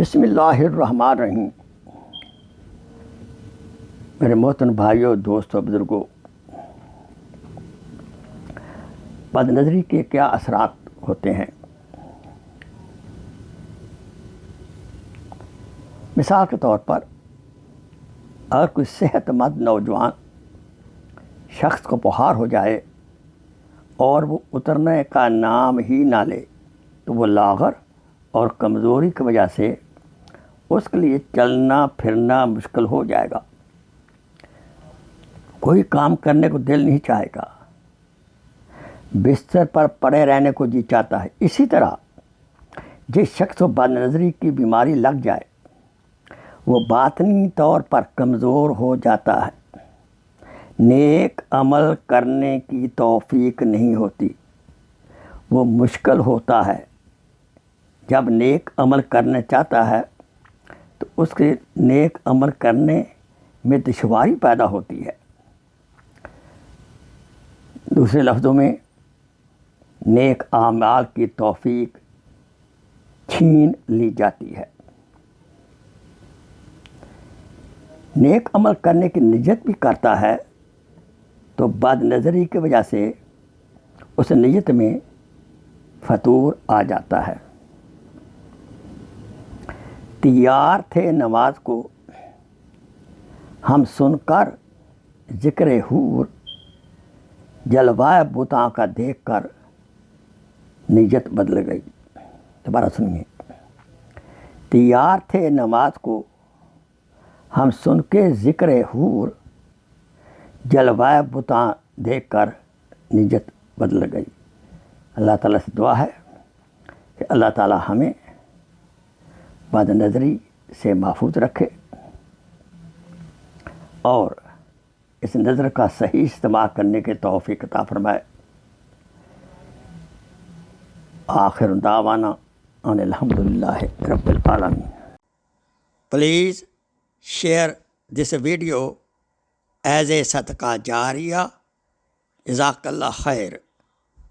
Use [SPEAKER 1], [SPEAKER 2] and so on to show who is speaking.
[SPEAKER 1] بسم اللہ الرحمن الرحیم۔ میرے محترم بھائیوں، دوستوں، بزرگوں، بد نظری کے کیا اثرات ہوتے ہیں؟ مثال کے طور پر اگر کوئی صحت مند نوجوان شخص کو بخار ہو جائے اور وہ اترنے کا نام ہی نہ لے تو وہ لاغر اور کمزوری کی وجہ سے اس کے لیے چلنا پھرنا مشکل ہو جائے گا، کوئی کام کرنے کو دل نہیں چاہے گا، بستر پر پڑے رہنے کو جی چاہتا ہے۔ اسی طرح جس شخص کو بد نظری کی بیماری لگ جائے وہ باطنی طور پر کمزور ہو جاتا ہے، نیک عمل کرنے کی توفیق نہیں ہوتی، وہ مشکل ہوتا ہے۔ جب نیک عمل کرنا چاہتا ہے تو اس کے نیک عمل کرنے میں دشواری پیدا ہوتی ہے۔ دوسرے لفظوں میں نیک اعمال کی توفیق چھین لی جاتی ہے۔ نیک عمل کرنے کی نیت بھی کرتا ہے تو بد نظری کی وجہ سے اس نیت میں فتور آ جاتا ہے۔ تیار تھے نماز کو ہم سن کر ذکر حور، جلوہ بتاں کا دیکھ کر نیت بدل گئی۔ دوبارہ سنیے۔ تیار تھے نماز کو ہم سن کے ذکر حور، جلوہ بتاں دیکھ کر نیت بدل گئی۔ اللہ تعالیٰ سے دعا ہے کہ اللہ تعالیٰ ہمیں بد نظری سے محفوظ رکھے اور اس نظر کا صحیح استعمال کرنے کے توفیق عطا فرمائے۔ آخر دعوانا ان الحمدللہ رب العالمین۔ Please share this video as a صدقہ جاریہ۔ جزاک اللہ خیر۔